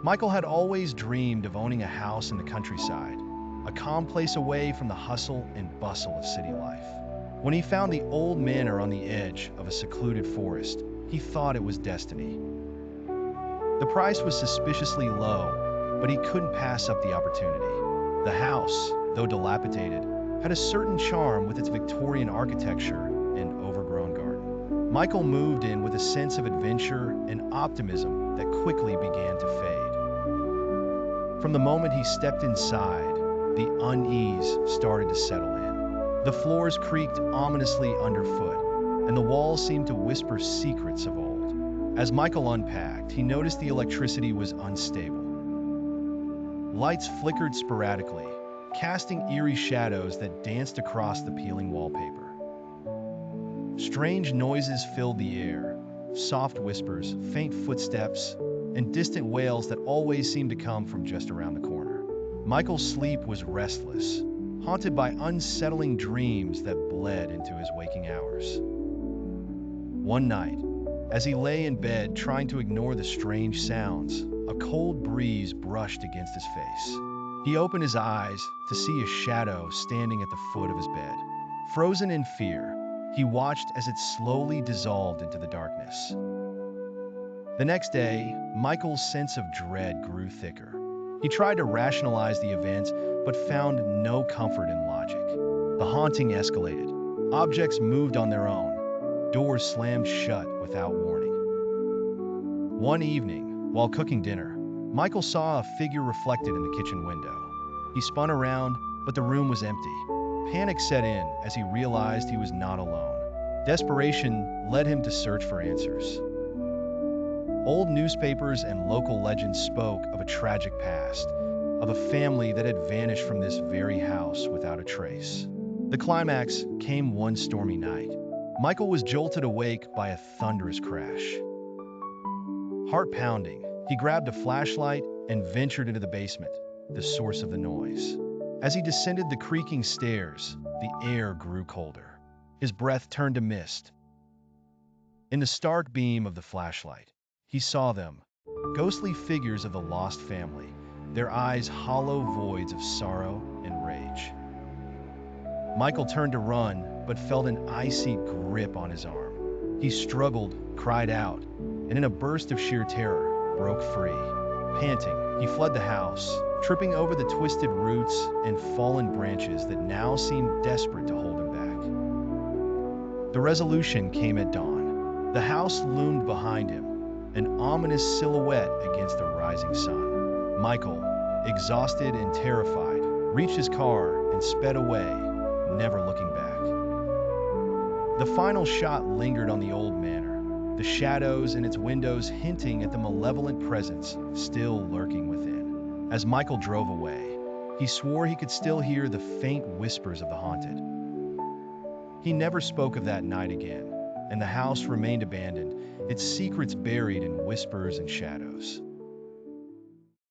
Michael had always dreamed of owning a house in the countryside, a calm place away from the hustle and bustle of city life. When he found the old manor on the edge of a secluded forest, he thought it was destiny. The price was suspiciously low, but he couldn't pass up the opportunity. The house, though dilapidated, had a certain charm with its Victorian architecture and overgrown garden. Michael moved in with a sense of adventure and optimism that quickly began to fade. From the moment he stepped inside, the unease started to settle in. The floors creaked ominously underfoot, and the walls seemed to whisper secrets of old. As Michael unpacked, he noticed the electricity was unstable. Lights flickered sporadically, casting eerie shadows that danced across the peeling wallpaper. Strange noises filled the air, soft whispers, faint footsteps, and distant wails that always seemed to come from just around the corner. Michael's sleep was restless, haunted by unsettling dreams that bled into his waking hours. One night, as he lay in bed trying to ignore the strange sounds, a cold breeze brushed against his face. He opened his eyes to see a shadow standing at the foot of his bed. Frozen in fear, he watched as it slowly dissolved into the darkness. The next day, Michael's sense of dread grew thicker. He tried to rationalize the events, but found no comfort in logic. The haunting escalated. Objects moved on their own. Doors slammed shut without warning. One evening, while cooking dinner, Michael saw a figure reflected in the kitchen window. He spun around, but the room was empty. Panic set in as he realized he was not alone. Desperation led him to search for answers. Old newspapers and local legends spoke of a tragic past, of a family that had vanished from this very house without a trace. The climax came one stormy night. Michael was jolted awake by a thunderous crash. Heart pounding, he grabbed a flashlight and ventured into the basement, the source of the noise. As he descended the creaking stairs, the air grew colder. His breath turned to mist. In the stark beam of the flashlight, he saw them, ghostly figures of the lost family, their eyes hollow voids of sorrow and rage. Michael turned to run, but felt an icy grip on his arm. He struggled, cried out, and in a burst of sheer terror, broke free. Panting, he fled the house, tripping over the twisted roots and fallen branches that now seemed desperate to hold him back. The resolution came at dawn. The house loomed behind him, an ominous silhouette against the rising sun. Michael, exhausted and terrified, reached his car and sped away, never looking back. The final shot lingered on the old manor, the shadows in its windows hinting at the malevolent presence still lurking within. As Michael drove away, he swore he could still hear the faint whispers of the haunted. He never spoke of that night again, and the house remained abandoned, its secrets buried in whispers and shadows.